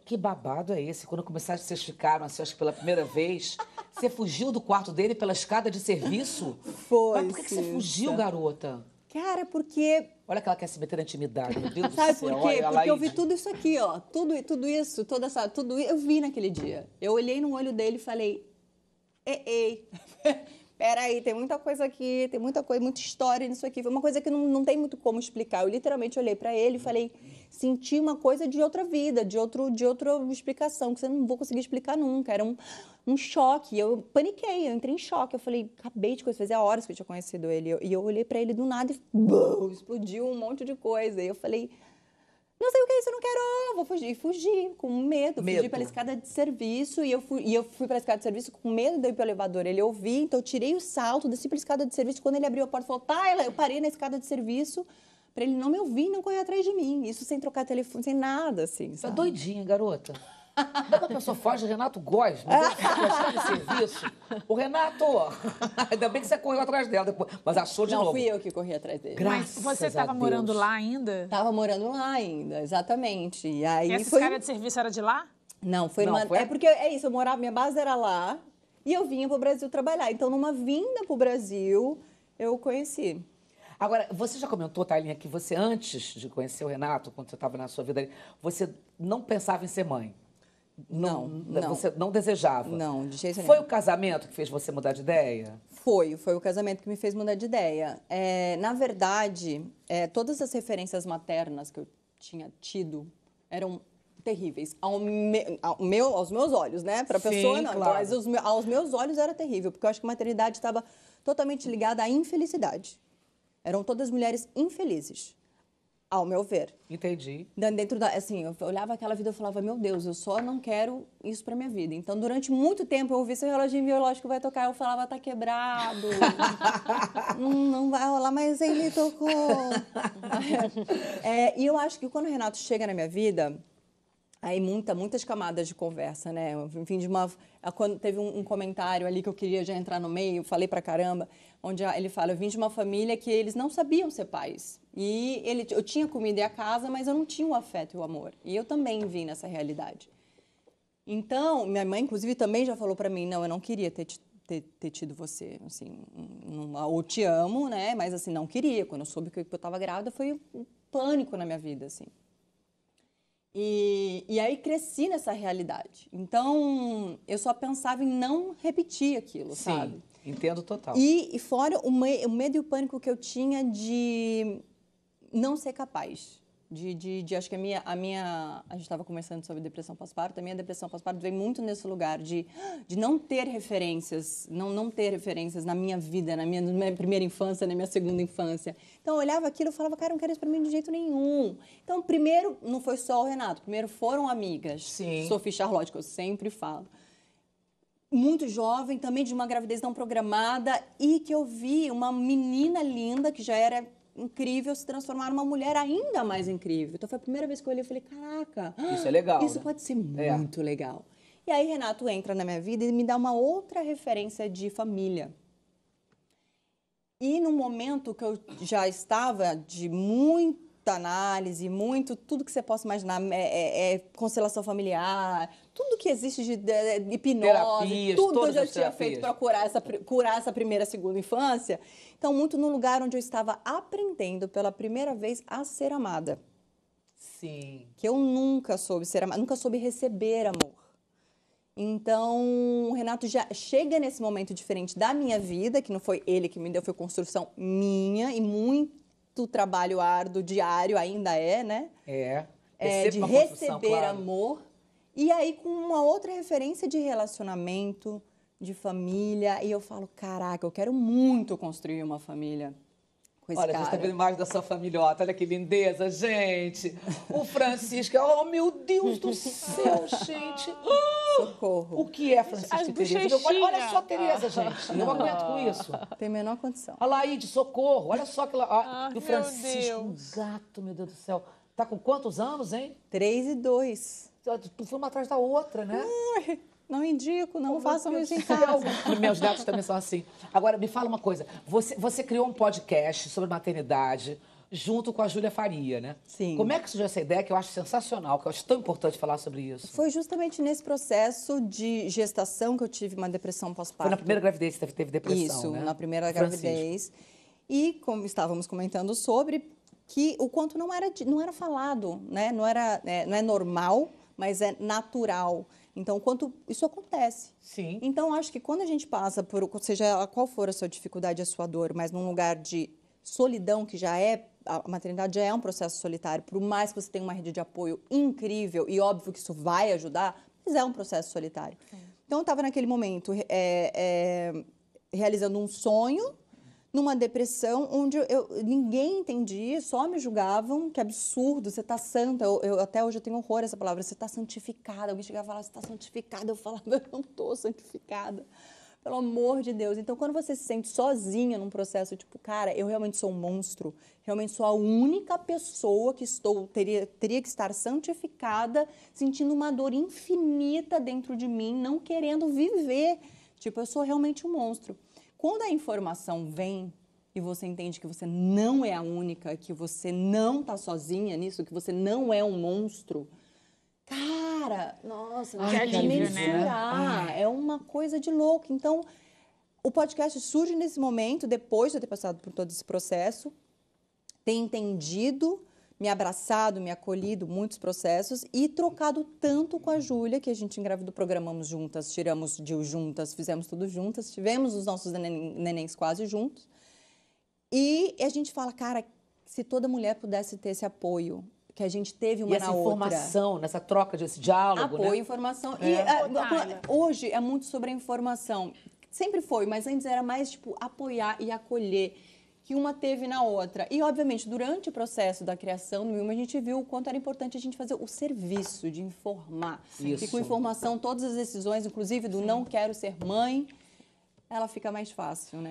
Que babado é esse? Quando começaram, vocês ficaram, assim, acho que pela primeira vez, você fugiu do quarto dele pela escada de serviço? Foi, Mas por que você fugiu, garota? Cara, porque... Olha que ela quer se meter na intimidade, meu Deus do Sabe céu. por quê? Olha, Porque eu vi Laíde. tudo isso aqui, ó. Tudo isso, tudo eu vi naquele dia. Eu olhei no olho dele e falei, ei, peraí, tem muita coisa aqui, tem muita coisa, muita história nisso aqui. Foi uma coisa que não tem muito como explicar. Eu literalmente olhei pra ele e falei, senti uma coisa de outra vida, de outra explicação, que você não vou conseguir explicar nunca. Era um choque. Eu paniquei, eu entrei em choque. Eu falei, acabei de conhecer, fazia horas que eu tinha conhecido ele. E eu olhei pra ele do nada e bum, explodiu um monte de coisa. E eu falei, não sei o que é isso, eu não quero, vou fugir. E fugi, com medo. Fugi pela escada de serviço. E eu fui pela escada de serviço com medo de ir pro elevador. Ele ouviu, então eu tirei o salto, desci pela escada de serviço. Quando ele abriu a porta, falou, tá, eu parei na escada de serviço pra ele não me ouvir, não correr atrás de mim. Isso sem trocar telefone, sem nada, assim, Você é sabe? doidinha, garota. Quando a pessoa foge, Renato Góes, meu Deus, escada de serviço. O Renato, ainda bem que você correu atrás dela depois, mas achou de novo. Não, fui eu que corri atrás dele. Graças Mas você a estava Deus. morando lá ainda? Tava morando lá ainda, exatamente. E aí Essa foi... escada de serviço era de lá? Não, foi Não, uma... foi- É porque é isso, eu morava, minha base era lá e eu vinha pro Brasil trabalhar. Então, numa vinda pro Brasil, eu conheci. Agora, você já comentou, Thailinha, que você, antes de conhecer o Renato, quando você estava na sua vida, você não pensava em ser mãe? Não. Você não desejava? Não, de jeito nenhum. Foi o casamento que fez você mudar de ideia? Foi o casamento que me fez mudar de ideia. Na verdade, todas as referências maternas que eu tinha tido eram terríveis. Aos meus olhos, né? Para a Sim, pessoa, não. claro. Então, mas aos meus olhos era terrível, porque eu acho que a maternidade estava totalmente ligada à infelicidade. Eram todas mulheres infelizes, ao meu ver. Entendi. Dentro da, assim, eu olhava aquela vida e falava, meu Deus, eu só não quero isso pra minha vida. Então, durante muito tempo, eu ouvi seu reloginho biológico vai tocar, eu falava, tá quebrado, não vai rolar, mas ele tocou. E eu acho que quando o Renato chega na minha vida, aí muitas camadas de conversa, né? Enfim, quando teve um comentário ali que eu queria já entrar no meio, falei pra caramba, onde ele fala, eu vim de uma família que eles não sabiam ser pais. E eu tinha comida e a casa, mas eu não tinha o afeto e o amor. E eu também vim nessa realidade. Então, minha mãe, inclusive, também já falou pra mim, não, eu não queria ter tido você, assim, ou te amo, né? Mas, assim, não queria. Quando eu soube que eu estava grávida, foi um pânico na minha vida, assim. E aí cresci nessa realidade. Então, eu só pensava em não repetir aquilo, Sim, sabe? entendo total. E fora o medo e o pânico que eu tinha de não ser capaz. Acho que a gente estava conversando sobre depressão pós-parto, a minha depressão pós-parto vem muito nesse lugar de não ter referências, não ter referências na minha vida, na minha primeira infância, na minha segunda infância. Então, eu olhava aquilo e falava, cara, eu não quero isso para mim de jeito nenhum. Então, primeiro, não foi só o Renato, primeiro foram amigas. Sim. Sophie e Charlotte, que eu sempre falo. Muito jovem, também de uma gravidez não programada, e que eu vi uma menina linda, que já era incrível, se transformar numa mulher ainda mais incrível. Então, foi a primeira vez que eu olhei e falei, caraca, Isso é legal, isso né? pode ser muito legal. E aí, Renato entra na minha vida e me dá uma outra referência de família. E no momento que eu já estava de muita análise, tudo que você possa imaginar, constelação familiar, tudo que existe de hipnose, Terapias, tudo que eu todas já as tinha terapias. feito para curar essa primeira, segunda infância. Então, muito no lugar onde eu estava aprendendo pela primeira vez a ser amada. Sim. Que eu nunca soube ser amada, nunca soube receber amor. Então, o Renato já chega nesse momento diferente da minha vida, que não foi ele que me deu, foi construção minha e muito trabalho árduo, diário ainda né? De uma construção, receber claro. amor. E aí, com uma outra referência de relacionamento, de família. E eu falo, caraca, eu quero muito construir uma família com esse Olha, a cara. gente tá vendo imagem da sua familhota. Olha que lindeza, gente. O Francisco. Oh, meu Deus do céu, gente. Socorro. O que é Francisco As e Tereza? Olha só a Tereza, gente. Eu não aguento com isso. Tem a menor condição. A Laíde, socorro. Olha só aquela... Ah, e o meu Francisco, um Deus. gato, meu Deus do céu. Tá com quantos anos, hein? 3 e 2. Tu foi uma atrás da outra, né? Não indico, não façam isso em Meu Deus casa. do céu. Meus netos também são assim. Agora, me fala uma coisa. Você criou um podcast sobre maternidade junto com a Júlia Faria, né? Sim. Como é que surgiu essa ideia, que eu acho sensacional, que eu acho tão importante falar sobre isso? Foi justamente nesse processo de gestação que eu tive uma depressão pós-parto. Foi na primeira gravidez que você teve depressão, Isso, né? na primeira Francisco. gravidez. E como estávamos comentando sobre, que o quanto não era falado, né? Não é normal, mas é natural. Então, o quanto isso acontece. Sim. Então, acho que quando a gente passa por, seja qual for a sua dificuldade, a sua dor, mas num lugar de solidão, que já é, a maternidade já é um processo solitário, por mais que você tenha uma rede de apoio incrível, e óbvio que isso vai ajudar, mas é um processo solitário. Então, eu estava naquele momento realizando um sonho, numa depressão, onde ninguém entendia, só me julgavam, que absurdo, você está santa. Até hoje eu tenho horror a essa palavra, você está santificada. Alguém chegava e falava, você está santificada. Eu falava, eu não estou santificada. Pelo amor de Deus. Então, quando você se sente sozinha num processo, tipo, cara, eu realmente sou um monstro, realmente sou a única pessoa que teria que estar santificada, sentindo uma dor infinita dentro de mim, não querendo viver. Tipo, eu sou realmente um monstro. Quando a informação vem e você entende que você não é a única, que você não está sozinha nisso, que você não é um monstro, cara, nossa, não que dá pra alívio, né? mensurar. É uma coisa de louco. Então, o podcast surge nesse momento, depois de eu ter passado por todo esse processo, ter entendido, me abraçado, me acolhido, muitos processos, e trocado tanto com a Júlia, que a gente engravidou, programamos juntas, tiramos DIU juntas, fizemos tudo juntas, tivemos os nossos nenéns quase juntos. E a gente fala, cara, se toda mulher pudesse ter esse apoio, que a gente teve uma E essa na outra. informação, nessa troca desse diálogo, Apoio, né? informação. É. E hoje é muito sobre a informação. Sempre foi, mas antes era mais, tipo, apoiar e acolher, que uma teve na outra. E, obviamente, durante o processo da criação do Wilma, a gente viu o quanto era importante a gente fazer o serviço de informar. Isso. E com informação, todas as decisões, inclusive do não quero ser mãe, ela fica mais fácil, né?